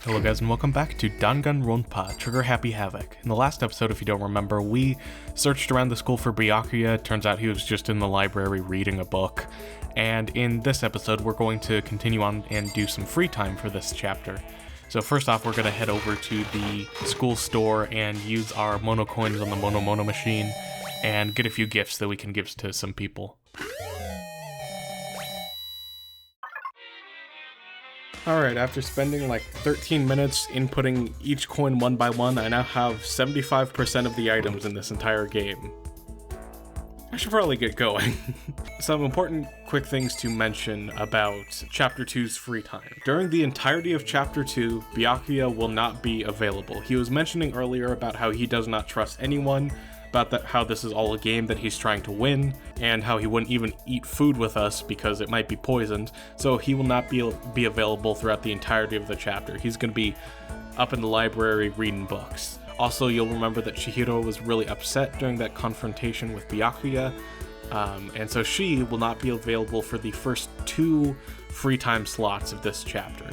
Hello guys and welcome back to Danganronpa, Trigger Happy Havoc. In the last episode, if you don't remember, we searched around the school for Byakuya. Turns out he was just in the library reading a book. And in this episode, we're going to continue on and do some free time for this chapter. So first off, we're going to head over to the school store and use our mono coins on the Mono machine and get a few gifts that we can give to some people. Alright, after spending like 13 minutes inputting each coin one by one, I now have 75% of the items in this entire game. I should probably get going. Some important quick things to mention about Chapter 2's free time. During the entirety of Chapter 2, Byakuya will not be available. He was mentioning earlier about how he does not trust anyone, about how this is all a game that he's trying to win, and how he wouldn't even eat food with us because it might be poisoned, so he will not be available throughout the entirety of the chapter. He's going to be up in the library reading books. Also, you'll remember that Chihiro was really upset during that confrontation with Byakuya, and so she will not be available for the first 2 free time slots of this chapter.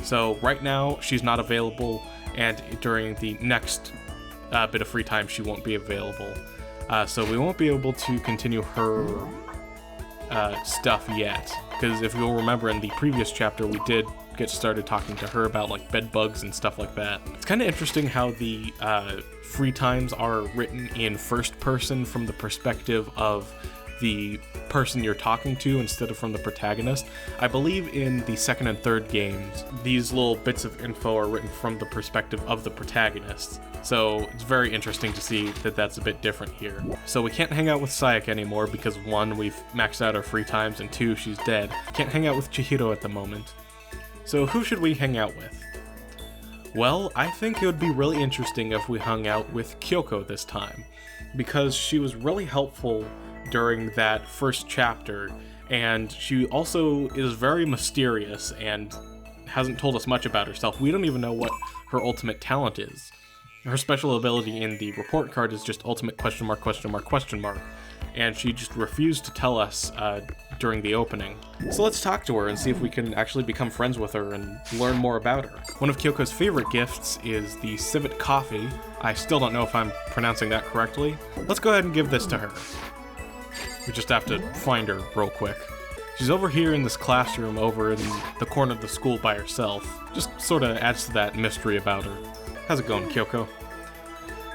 So right now, she's not available, and during the next bit of free time, she won't be available. So we won't be able to continue her stuff yet, because if you'll remember in the previous chapter, we did get started talking to her about like bed bugs and stuff like that. It's kind of interesting how the free times are written in first person from the perspective of the person you're talking to instead of from the protagonist. I believe in the second and third games, these little bits of info are written from the perspective of the protagonist. So it's very interesting to see that that's a bit different here. So we can't hang out with Sayaka anymore because 1, we've maxed out our free times, and 2, she's dead. Can't hang out with Chihiro at the moment. So who should we hang out with? Well, I think it would be really interesting if we hung out with Kyoko this time, because she was really helpful during that first chapter, and she also is very mysterious and hasn't told us much about herself. We don't even know what her ultimate talent is. Her special ability in the report card is just ultimate ? And she just refused to tell us during the opening. So let's talk to her and see if we can actually become friends with her and learn more about her. One of Kyoko's favorite gifts is the civet coffee. I still don't know if I'm pronouncing that correctly. Let's go ahead and give this to her. We just have to find her real quick. She's over here in this classroom over in the corner of the school by herself. Just sort of adds to that mystery about her. How's it going, Kyoko?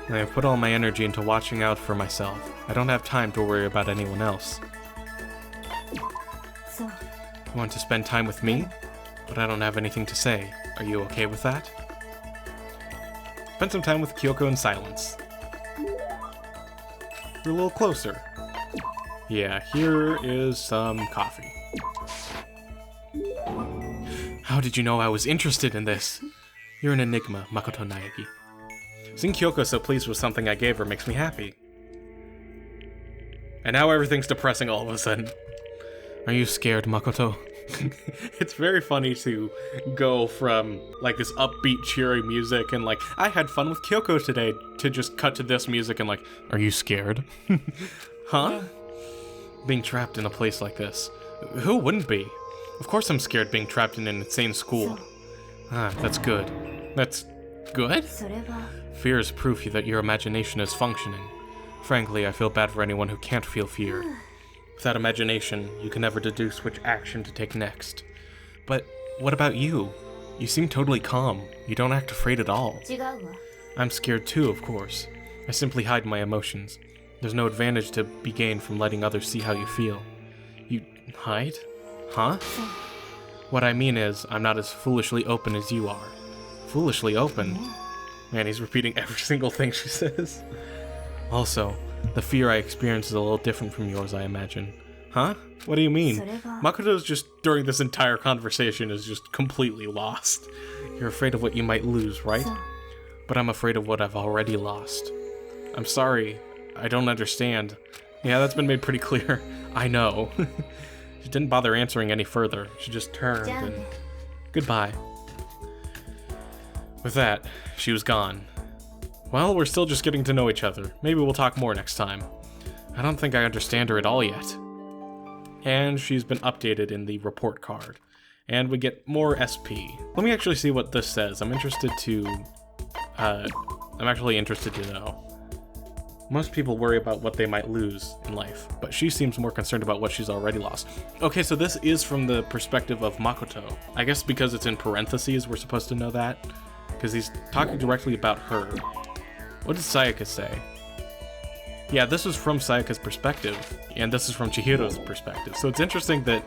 I have put all my energy into watching out for myself. I don't have time to worry about anyone else. You want to spend time with me? But I don't have anything to say. Are you okay with that? Spend some time with Kyoko in silence. You're a little closer. Yeah, here is some coffee. How did you know I was interested in this? You're an enigma, Makoto Naegi. Seeing Kyoko so pleased with something I gave her makes me happy. And now everything's depressing all of a sudden. Are you scared, Makoto? It's very funny to go from like this upbeat, cheery music and like, I had fun with Kyoko today, to just cut to this music and like, are you scared? Huh? Being trapped in a place like this. Who wouldn't be? Of course I'm scared being trapped in an insane school. Ah, that's good. That's good? Fear is proof that your imagination is functioning. Frankly, I feel bad for anyone who can't feel fear. Without imagination, you can never deduce which action to take next. But what about you? You seem totally calm. You don't act afraid at all. I'm scared too, of course. I simply hide my emotions. There's no advantage to be gained from letting others see how you feel. You hide? Huh? What I mean is, I'm not as foolishly open as you are. Foolishly open? Man, he's repeating every single thing she says. Also, the fear I experience is a little different from yours, I imagine. Huh? What do you mean? Makoto's just, during this entire conversation, is just completely lost. You're afraid of what you might lose, right? But I'm afraid of what I've already lost. I'm sorry. I don't understand. Yeah, that's been made pretty clear. I know. She didn't bother answering any further. She just turned and... Goodbye. With that, she was gone. Well, we're still just getting to know each other. Maybe we'll talk more next time. I don't think I understand her at all yet. And she's been updated in the report card. And we get more SP. Let me actually see what this says. I'm actually interested to know. Most people worry about what they might lose in life, but she seems more concerned about what she's already lost. Okay, so this is from the perspective of Makoto. I guess because it's in parentheses, we're supposed to know that, because he's talking directly about her. What did Sayaka say? Yeah, this is from Sayaka's perspective, and this is from Chihiro's perspective. So it's interesting that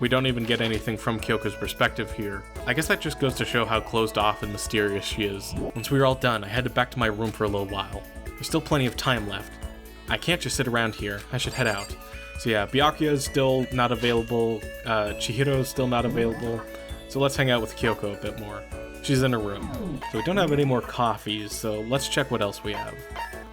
we don't even get anything from Kyoko's perspective here. I guess that just goes to show how closed off and mysterious she is. Once we were all done, I headed back to my room for a little while. There's still plenty of time left. I can't just sit around here. I should head out. So yeah, Byakuya is still not available. Chihiro is still not available. So let's hang out with Kyoko a bit more. She's in her room. So we don't have any more coffees, so let's check what else we have.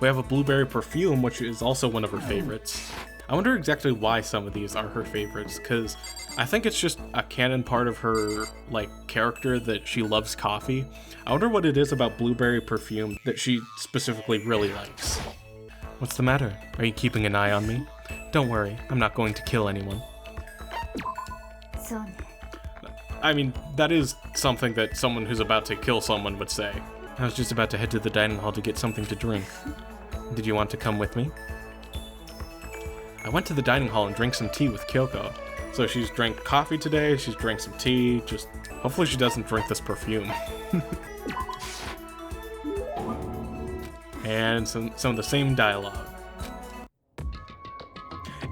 We have a blueberry perfume, which is also one of her favorites. I wonder exactly why some of these are her favorites, because I think it's just a canon part of her, like, character that she loves coffee. I wonder what it is about blueberry perfume that she specifically really likes. What's the matter? Are you keeping an eye on me? Don't worry, I'm not going to kill anyone. I mean, that is something that someone who's about to kill someone would say. I was just about to head to the dining hall to get something to drink. Did you want to come with me? I went to the dining hall and drank some tea with Kyoko. So she's drank coffee today, she's drank some tea, just hopefully she doesn't drink this perfume. And some of the same dialogue.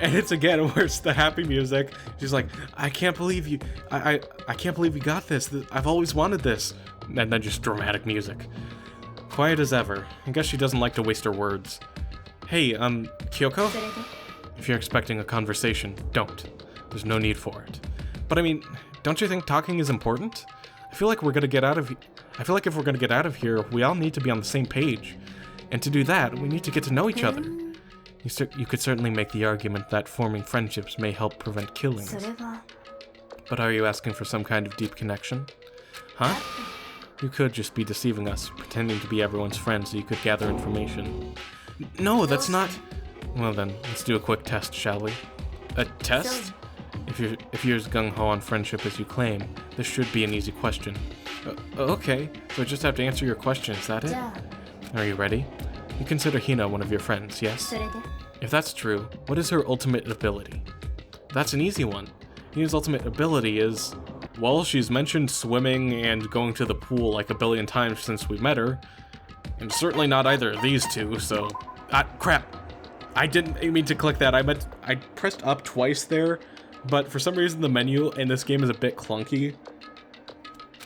And it's again where it's the happy music. She's like, I can't believe you, I can't believe you got this. I've always wanted this. And then just dramatic music. Quiet as ever. I guess she doesn't like to waste her words. Hey, Kyoko? If you're expecting a conversation, don't. There's no need for it. But I mean, don't you think talking is important? I feel like if we're gonna get out of here, we all need to be on the same page. And to do that, we need to get to know each other. You could certainly make the argument that forming friendships may help prevent killings. But are you asking for some kind of deep connection? Huh? You could just be deceiving us, pretending to be everyone's friend so you could gather information. No, that's not... Well then, let's do a quick test, shall we? A test? If you're as gung-ho on friendship as you claim, this should be an easy question. Okay, so I just have to answer your question, is that it? Are you ready? You consider Hina one of your friends, yes? If that's true, what is her ultimate ability? That's an easy one. Hina's ultimate ability is... Well, she's mentioned swimming and going to the pool like a billion times since we met her. And certainly not either of these two, so... crap! I didn't mean to click that. I pressed up twice there, but for some reason the menu in this game is a bit clunky.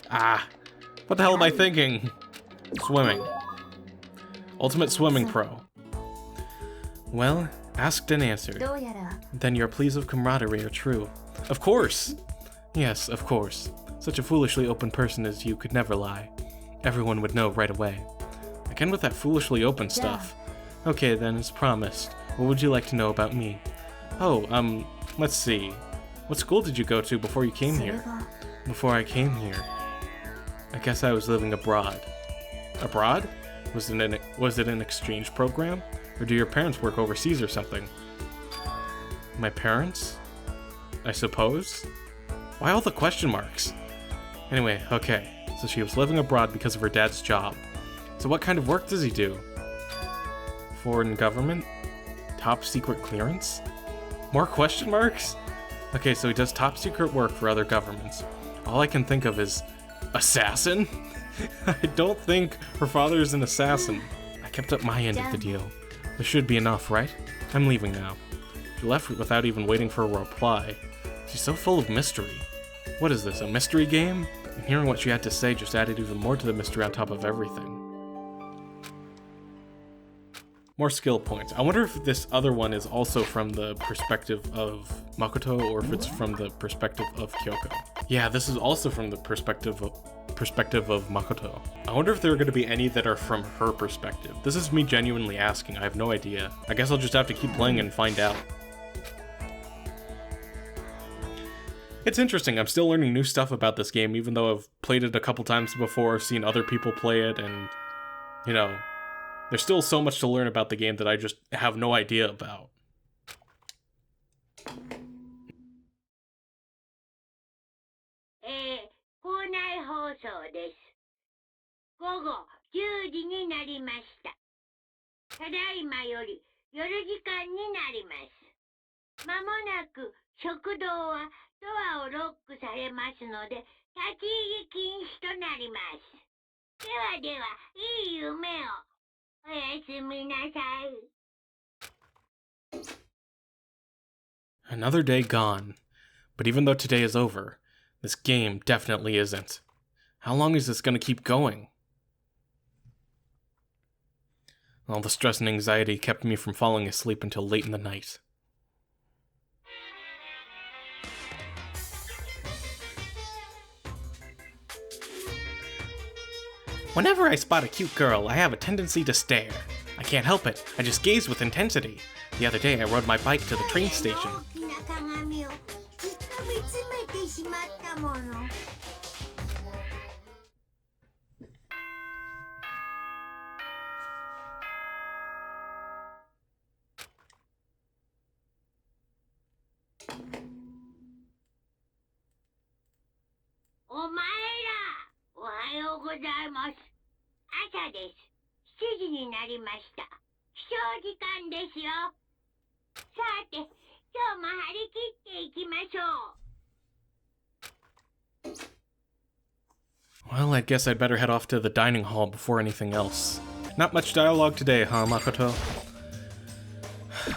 What the hell am I thinking? Swimming. Ultimate Swimming Pro. Well, asked and answered. Then your pleas of camaraderie are true. Of course! Yes, of course. Such a foolishly open person as you could never lie. Everyone would know right away. Again with that foolishly open stuff. Okay then, as promised. What would you like to know about me? Oh, let's see. What school did you go to before you came here? Before I came here, I guess I was living abroad. Abroad? Was it an exchange program? Or do your parents work overseas or something? My parents? I suppose? Why all the question marks? Anyway, okay. So she was living abroad because of her dad's job. So what kind of work does he do? Foreign government? Top secret clearance? More question marks? Okay, so he does top secret work for other governments. All I can think of is... assassin? I don't think her father is an assassin. I kept up my end of the deal. This should be enough, right? I'm leaving now. She left without even waiting for a reply. She's so full of mystery. What is this, a mystery game? And hearing what she had to say just added even more to the mystery on top of everything. More skill points. I wonder if this other one is also from the perspective of Makoto or if it's from the perspective of Kyoko. Yeah, this is also from the perspective of Makoto. I wonder if there are going to be any that are from her perspective. This is me genuinely asking. I have no idea. I guess I'll just have to keep playing and find out. It's interesting. I'm still learning new stuff about this game, even though I've played it a couple times before, seen other people play it, and, you know, there's still so much to learn about the game that I just have no idea about. です。午後10時になりました。ただいまより夜時間になります。まもなく食堂はドアをロックされますので、立ち入り禁止となります。ではでは、いい夢を。おやすみなさい。Another day gone. But even though today is over, this game definitely isn't. How long is this going to keep going? All the stress and anxiety kept me from falling asleep until late in the night. Whenever I spot a cute girl, I have a tendency to stare. I can't help it, I just gaze with intensity. The other day I rode my bike to the train station. Well, I guess I'd better head off to the dining hall before anything else. Not much dialogue today, huh, Makoto?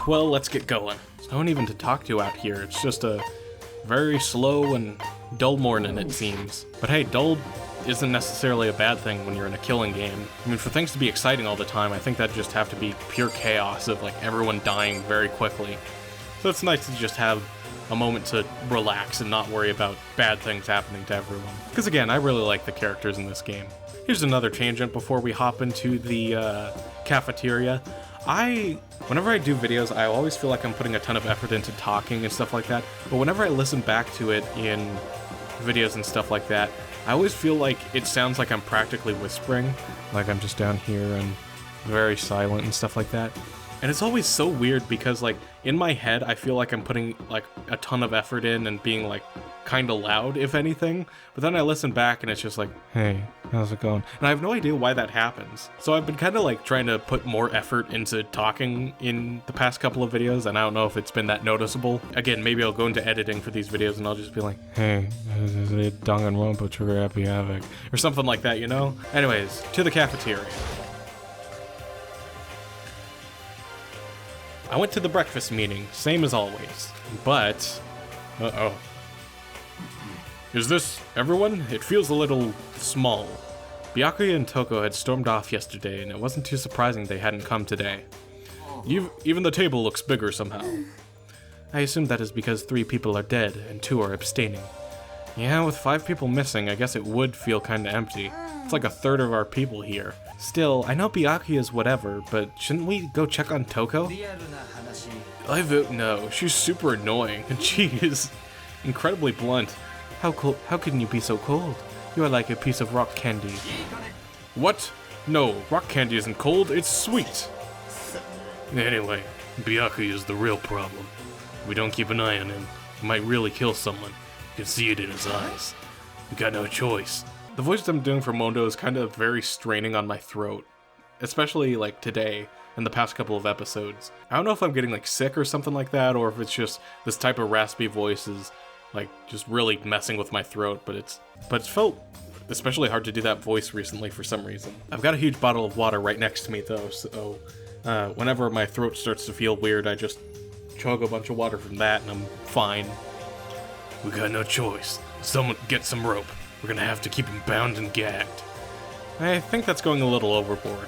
Well, let's get going. There's no one even to talk to out here. It's just a very slow and dull morning, it seems. But hey, dull isn't necessarily a bad thing when you're in a killing game. I mean, for things to be exciting all the time, I think that'd just have to be pure chaos of, like, everyone dying very quickly. So it's nice to just have a moment to relax and not worry about bad things happening to everyone. Because again, I really like the characters in this game. Here's another tangent before we hop into the cafeteria. Whenever I do videos, I always feel like I'm putting a ton of effort into talking and stuff like that, but whenever I listen back to it in videos and stuff like that, I always feel like it sounds like I'm practically whispering, like I'm just down here and very silent and stuff like that. And it's always so weird because, like, in my head, I feel like I'm putting, like, a ton of effort in and being, like, kind of loud, if anything. But then I listen back and it's just like, hey, how's it going? And I have no idea why that happens. So I've been kind of, like, trying to put more effort into talking in the past couple of videos, and I don't know if it's been that noticeable. Again, maybe I'll go into editing for these videos and I'll just be like, hey, Danganronpa trigger happy Havoc, or something like that, you know? Anyways, to the cafeteria. I went to the breakfast meeting, same as always, but... Uh-oh. Is this everyone? It feels a little small. Byakuya and Toko had stormed off yesterday, and it wasn't too surprising they hadn't come today. Even the table looks bigger somehow. I assume that is because 3 people are dead, and 2 are abstaining. Yeah, with 5 people missing, I guess it would feel kinda empty. It's like a third of our people here. Still, I know Byakuya's whatever, but shouldn't we go check on Toko? I vote no. She's super annoying, and she is incredibly blunt. How can you be so cold? You are like a piece of rock candy. What? No, rock candy isn't cold, it's sweet. Anyway, Byakuya is the real problem. If we don't keep an eye on him, he might really kill someone. You can see it in his eyes. We got no choice. The voice I'm doing for Mondo is kind of very straining on my throat. Especially, like, today, and the past couple of episodes. I don't know if I'm getting, like, sick or something like that, or if it's just this type of raspy voice is, like, just really messing with my throat, but it's felt especially hard to do that voice recently for some reason. I've got a huge bottle of water right next to me, though, so whenever my throat starts to feel weird, I just chug a bunch of water from that, and I'm fine. We got no choice. Someone get some rope. We're gonna have to keep him bound and gagged. I think that's going a little overboard.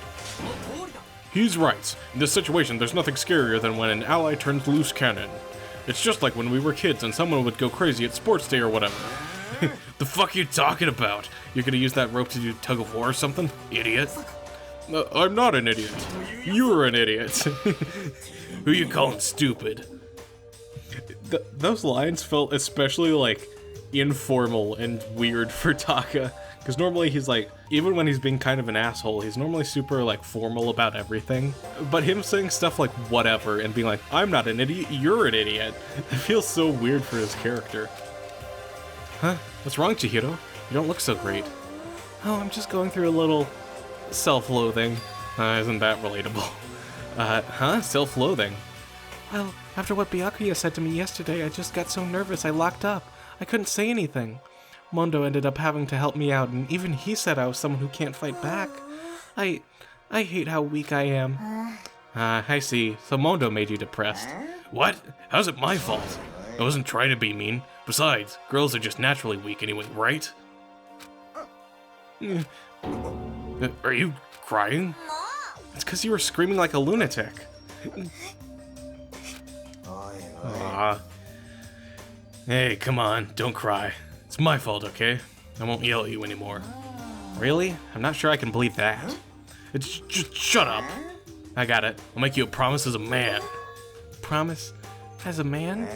He's right. In this situation, there's nothing scarier than when an ally turns loose cannon. It's just like when we were kids and someone would go crazy at sports day or whatever. The fuck are you talking about? You're gonna use that rope to do tug of war or something? Idiot. I'm not an idiot. You're an idiot. Who you calling stupid? Those lines felt especially, like, informal and weird for Taka, because normally he's like, even when he's being kind of an asshole, he's normally super, like, formal about everything, but him saying stuff like whatever and being like, I'm not an idiot, you're an idiot, it feels so weird for his character. Huh? What's wrong, Chihiro? You don't look so great. Oh, I'm just going through a little self-loathing. Isn't that relatable? Self-loathing? Well, after what Byakuya said to me yesterday, I just got so nervous I locked up. I couldn't say anything. Mondo ended up having to help me out, and even he said I was someone who can't fight back. I hate how weak I am. I see. So Mondo made you depressed. What? How's it my fault? I wasn't trying to be mean. Besides, girls are just naturally weak anyway, right? Are you crying? It's because you were screaming like a lunatic. Aw. Hey, come on, don't cry. It's my fault, okay? I won't yell at you anymore. Really? I'm not sure I can believe that. It's just shut up. I got it. I'll make you a promise as a man. Promise as a man?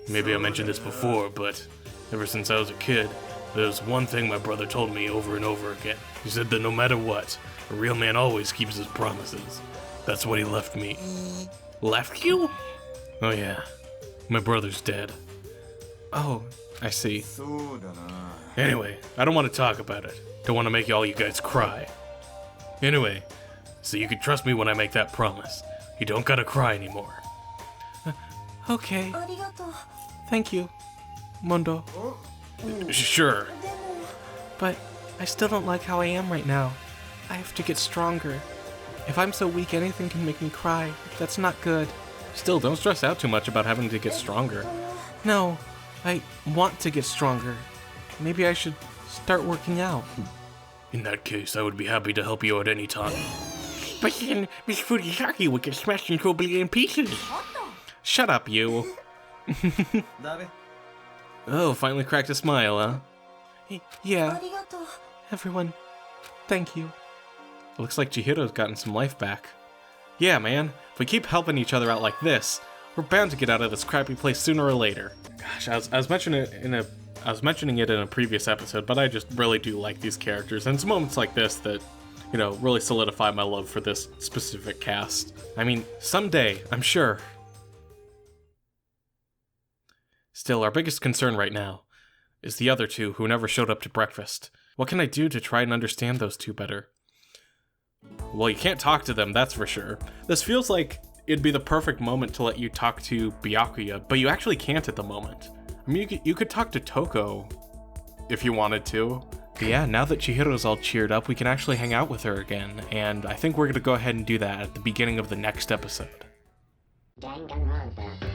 Maybe I mentioned this before, but ever since I was a kid, there's one thing my brother told me over and over again. He said that no matter what, a real man always keeps his promises. That's what he left me. Left you? Oh yeah, my brother's dead. Oh, I see. Anyway, I don't want to talk about it. Don't want to make all you guys cry. Anyway, so you can trust me when I make that promise. You don't gotta cry anymore. Okay. Thank you, Mondo. Sure. But I still don't like how I am right now. I have to get stronger. If I'm so weak anything can make me cry, that's not good. Still, don't stress out too much about having to get stronger. No, I want to get stronger. Maybe I should start working out. In that case, I would be happy to help you at any time. But then Miss Fujisaki would get smashed into a billion pieces. Shut up, you. Oh, finally cracked a smile, huh? Yeah. Everyone, thank you. It looks like Chihiro's gotten some life back. Yeah, man. If we keep helping each other out like this, we're bound to get out of this crappy place sooner or later. Gosh, I was mentioning it in a previous episode, but I just really do like these characters, and it's moments like this that, you know, really solidify my love for this specific cast. I mean, someday, I'm sure. Still, our biggest concern right now is the other two who never showed up to breakfast. What can I do to try and understand those two better? Well, you can't talk to them, that's for sure. This feels like it'd be the perfect moment to let you talk to Byakuya, but you actually can't at the moment. I mean, you could talk to Toko if you wanted to. But yeah, now that Chihiro's all cheered up, we can actually hang out with her again, and I think we're gonna go ahead and do that at the beginning of the next episode. Danganronpa.